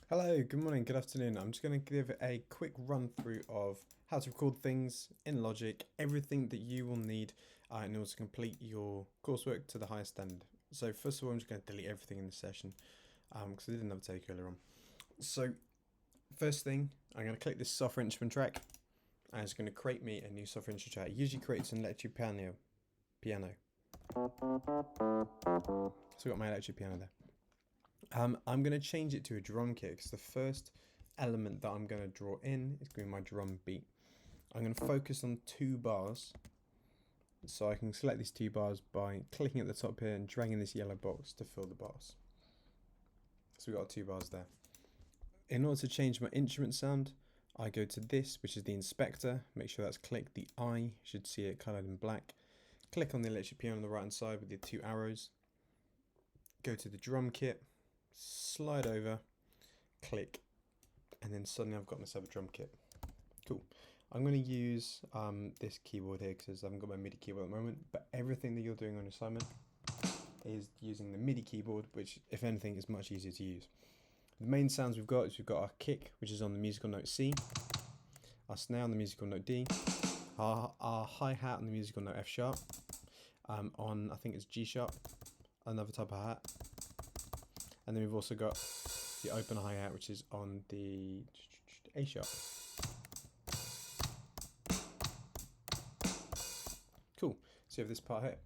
Hello, good morning, good afternoon. I'm just going to give a quick run through of how to record things in Logic, everything that you will need in order to complete your coursework to the highest standard. So first of all, I'm just going to delete everything in this session because I didn't have a take earlier on. So first thing, I'm going to click this software instrument track and it's going to create me a new software instrument track. It usually creates an electric piano. So I've got my electric piano there. I'm going to change it to a drum kit because the first element that I'm going to draw in is going to be my drum beat. I'm going to focus on 2 bars, so I can select these 2 bars by clicking at the top here and dragging this yellow box to fill the bars. So we've got 2 bars there. In order to change my instrument sound, I go to this, which is the inspector, make sure that's clicked. The eye should see it coloured in black. Click on the electric piano on the right hand side with the 2 arrows. Go to the drum kit, slide over, click, and then suddenly I've got myself a drum kit. Cool. I'm going to use this keyboard here because I haven't got my MIDI keyboard at the moment, but everything that you're doing on assignment is using the MIDI keyboard, which if anything is much easier to use. The main sounds we've got is we've got our kick, which is on the musical note C, our snare on the musical note D, our hi-hat on the musical note F sharp, on I think it's G sharp, another type of hat, and then we've also got the open hi-hat, which is on the A sharp. Cool, so you have this part here.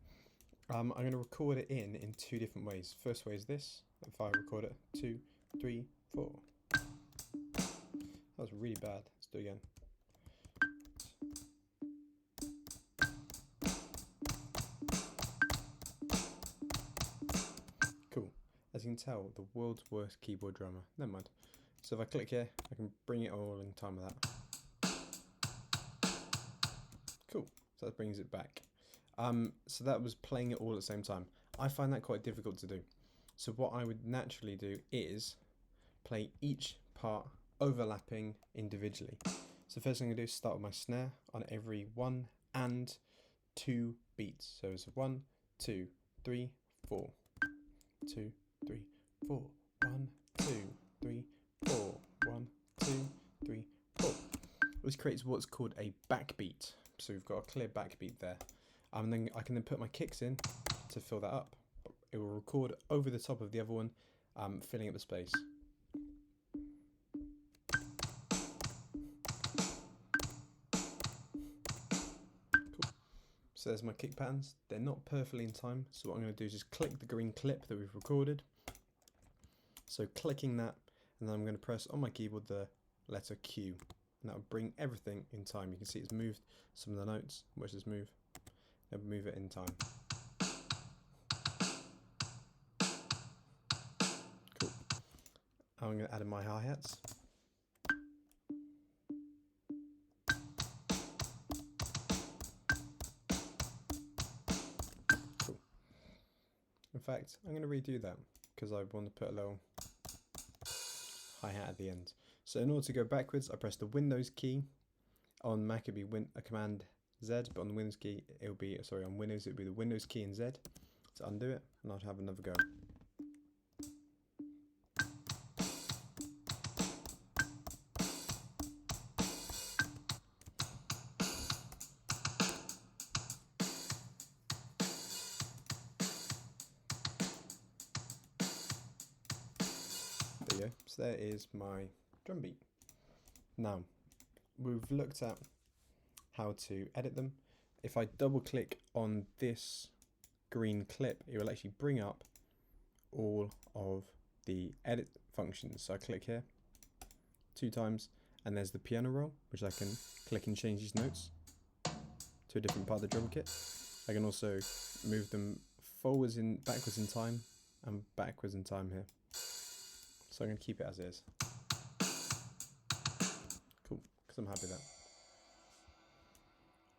I'm going to record it in 2 different ways. First way is this, if I record it, 2, 3, 4. That was really bad, let's do it again. Cool, as you can tell, the world's worst keyboard drummer, never mind. So if I click here, I can bring it all in time with that. Cool, so that brings it back. So that was playing it all at the same time. I find that quite difficult to do. So what I would naturally do is play each part overlapping individually. So first thing I'm going to do is start with my snare on every 1 and 2 beats. So it's 1, 2, 3, 4. 2, 3, 4. 1, 2, 3, 4. 1, 2, 3, 4. This creates what's called a backbeat. So we've got a clear backbeat there. And then I can then put my kicks in to fill that up. It will record over the top of the other one, filling up the space. Cool. So there's my kick patterns. They're not perfectly in time, so what I'm going to do is just click the green clip that we've recorded. So clicking that, and then I'm going to press on my keyboard the letter Q, and that will bring everything in time. You can see it's moved some of the notes. Watch this move. It'll move it in time. Cool. I'm going to add in my hi-hats. Cool. In fact, I'm going to redo that because I want to put a little hi-hat at the end. So in order to go backwards, I press the Windows key. On Mac it'd be Command Z, but on the Windows key it'll be, sorry, on Windows it'll be the Windows key and Z to undo it, and I'll have another go. There you go. So there is my drum beat. Now we've looked at how to edit them. If I double click on this green clip, it will actually bring up all of the edit functions. So I click here 2 times, and there's the piano roll, which I can click and change these notes to a different part of the drum kit. I can also move them backwards in time and backwards in time here. So I'm going to keep it as is. Cool, because I'm happy with that.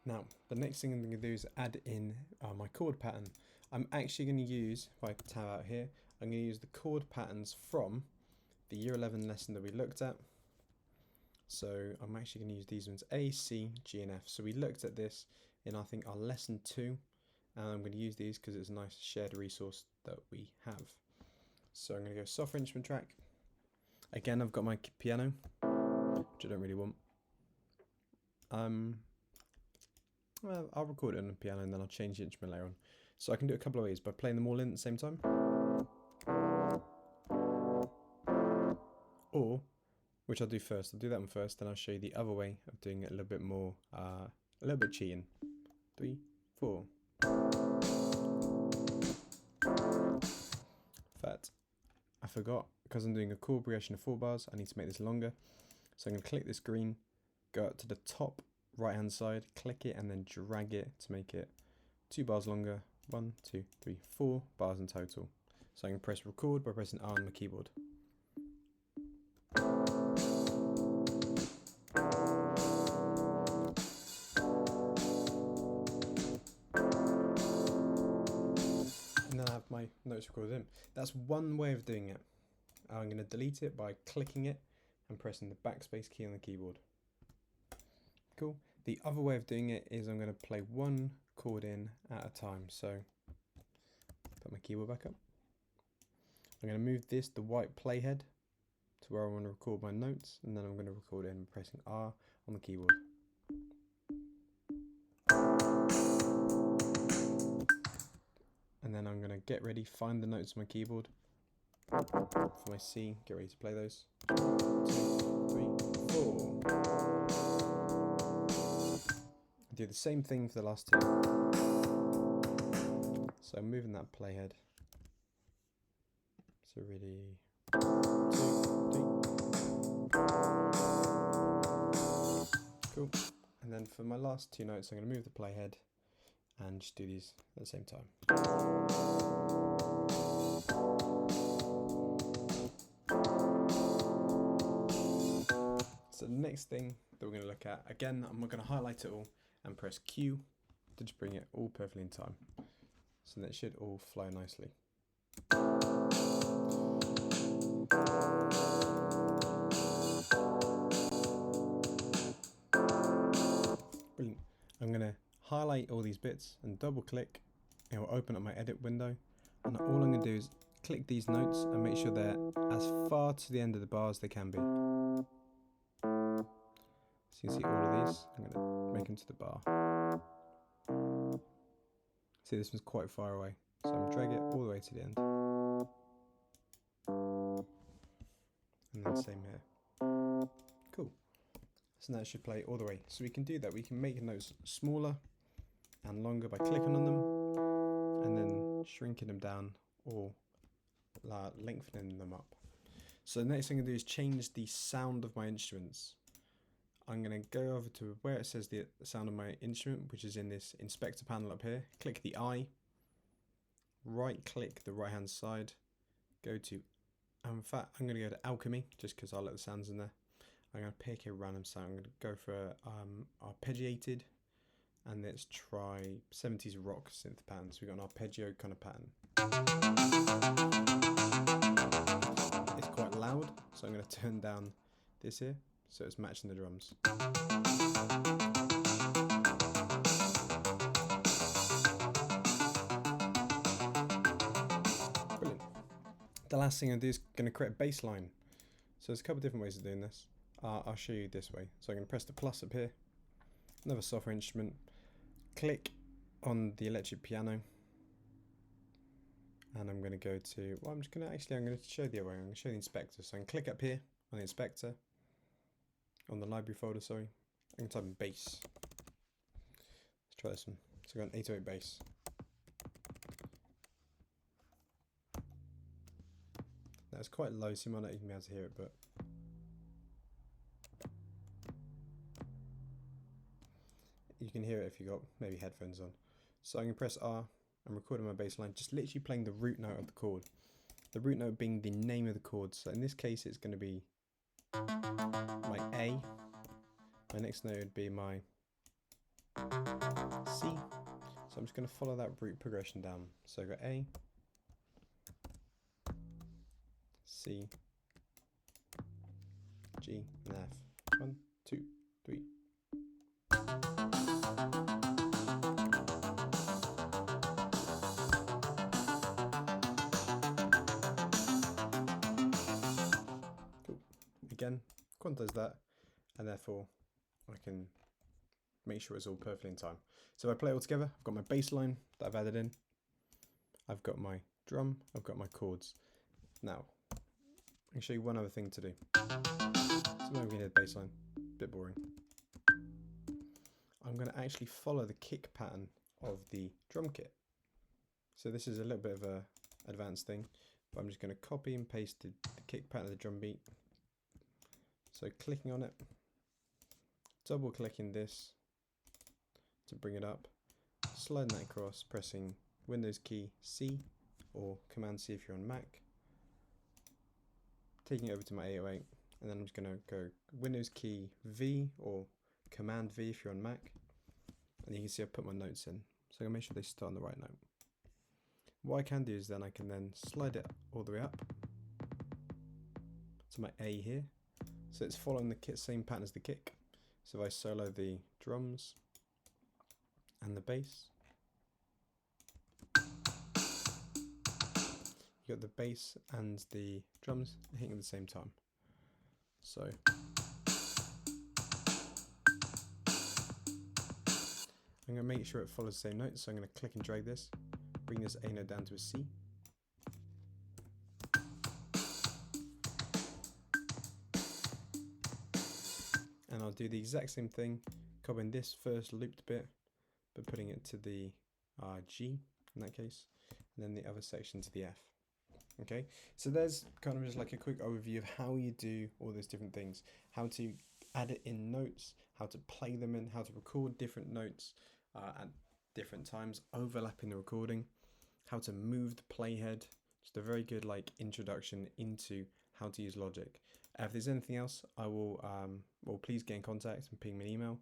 Now, the next thing I'm going to do is add in my chord pattern. I'm actually going to use, if I tab out here, I'm going to use the chord patterns from the Year 11 lesson that we looked at. So I'm actually going to use these ones, A, C, G and F. So we looked at this in, I think, our lesson 2. And I'm going to use these because it's a nice shared resource that we have. So I'm going to go software instrument track. Again, I've got my piano, which I don't really want. Well, I'll record it on the piano and then I'll change the instrument later on. So I can do it a couple of ways by playing them all in at the same time. Or, which I'll do first. I'll do that one first, then I'll show you the other way of doing it a little bit more, a little bit cheating. 3, 4. In fact, I forgot, because I'm doing a chord progression of 4 bars, I need to make this longer. So I'm going to click this green, go up to the top right hand side, click it and then drag it to make it 2 bars longer. 1, 2, 3, 4 bars in total. So I can press record by pressing R on my keyboard. And then I have my notes recorded in. That's one way of doing it. I'm going to delete it by clicking it and pressing the backspace key on the keyboard. Cool. The other way of doing it is I'm going to play one chord in at a time. So put my keyboard back up. I'm going to move this, the white playhead, to where I want to record my notes, and then I'm going to record it in pressing R on the keyboard. And then I'm going to get ready, find the notes on my keyboard. For my C, get ready to play those. 2, 3, 4. Do the same thing for the last 2. So I'm moving that playhead. So really 2, 3. Cool. And then for my last 2 notes, I'm going to move the playhead and just do these at the same time. So the next thing that we're going to look at, again, I'm not going to highlight it all and press Q to just bring it all perfectly in time. So that it should all flow nicely. Brilliant. I'm going to highlight all these bits and double click. It will open up my edit window. And all I'm going to do is click these notes and make sure they're as far to the end of the bar as they can be. So you can see all of these. I'm going to make them to the bar. See, this one's quite far away. So I'm going to drag it all the way to the end. And then same here. Cool. So now it should play all the way. So we can do that. We can make notes smaller and longer by clicking on them and then shrinking them down or lengthening them up. So the next thing I'm going to do is change the sound of my instruments. I'm going to go over to where it says the sound of my instrument, which is in this inspector panel up here. Click the eye, right click the right hand side, go to, in fact I'm going to go to alchemy just because I let the sounds in there. I'm going to pick a random sound. I'm going to go for arpeggiated, and let's try 70s rock synth pattern. So we've got an arpeggio kind of pattern. It's quite loud, so I'm going to turn down this here so it's matching the drums. Brilliant. The last thing I do is going to create a bass line. So there's a couple of different ways of doing this. I'll show you this way. So I'm going to press the plus up here, another software instrument, click on the electric piano, and I'm going to go to, well, I'm going to show the other way. I'm going to show the inspector. So I can click up here on the inspector, on the library folder, sorry. I can type in bass. Let's try this one. So I've got an 808 bass. Now it's quite low, so you might not even be able to hear it, but you can hear it if you've got maybe headphones on. So I'm going to press R. I'm recording my bass line, just literally playing the root note of the chord. The root note being the name of the chord. So in this case, it's going to be my A. My next note would be my C. So I'm just going to follow that root progression down. So I've got A, C, G, and F. 1, 2, 3. Cool. again, quantize that, and therefore I can make sure it's all perfectly in time. So if I play it all together, I've got my bass line that I've added in, I've got my drum, I've got my chords. Now, I can show you one other thing to do. So maybe we need a bass line, a bit boring. I'm going to actually follow the kick pattern of the drum kit. So this is a little bit of a advanced thing, but I'm just going to copy and paste the kick pattern of the drum beat. So clicking on it, double clicking this to bring it up, sliding that across, pressing Windows key C or Command C if you're on Mac, taking it over to my 808, and then I'm just going to go Windows key V or Command V if you're on Mac, and you can see I put my notes in, so I'm going to make sure they start on the right note. What I can do is then I can then slide it all the way up to my A here, so it's following the same pattern as the kick. So if I solo the drums and the bass, you got the bass and the drums hitting at the same time. So I'm going to make sure it follows the same note, so I'm going to click and drag this, bring this A note down to a C. And I'll do the exact same thing, copying this first looped bit, but putting it to the G in that case, and then the other section to the F. Okay, so there's kind of just like a quick overview of how you do all those different things, how to add it in notes, how to play them in, how to record different notes at different times, overlapping the recording, how to move the playhead. Just a very good like introduction into how to use Logic. If there's anything else, I will, well, please get in contact and ping me an email,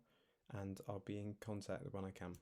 and I'll be in contact when I can.